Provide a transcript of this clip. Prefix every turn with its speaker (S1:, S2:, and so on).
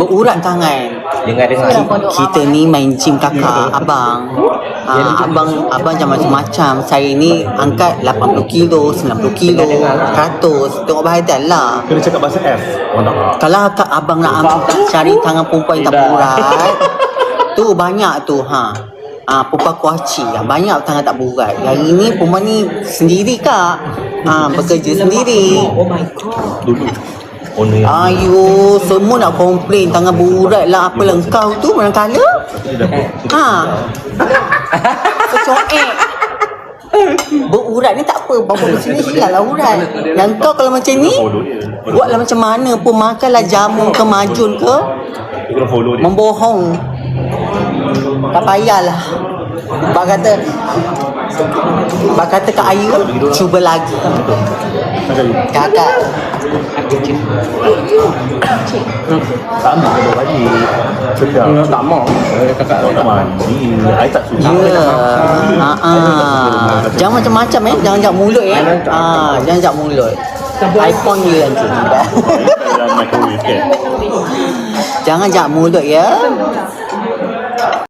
S1: berurat tangan. Kita ni main gym kakak, abang. Abang macam macam-macam. Saya ni angkat 80 kilo, 90 kilo, 100. Tengok badan lah.
S2: Kena cakap bahasa F.
S1: Kalau abang nak cari tangan perempuan yang tak berurat, tu banyak tu perempuan kuaci banyak tangan tak berurat. Yang ini perempuan ni sendiri kak, bekerja sendiri.
S3: Oh my god.
S2: Dulu.
S1: Ayo, semua nak komplain tangan berurat lah. Apalah kau tu mana kala? Kecoek. Berurat ni tak apa, bawa ke sini silalah urat. Yang kau kalau macam ni, buatlah macam mana pun, makanlah jamu ke majun ke, membohong. Tak payahlah. Bak kata Kak Ayu, cuba lagi. Kakak.
S2: Tak ambil kau balik. Sedap.
S4: Tak mau. Kakak
S2: Tak mandi. I tak suka.
S1: Jangan macam-macam jangan mulut jangan mulut. iPhone dia nanti.
S2: Dalam microwave kan.
S1: Jangan mulut ya.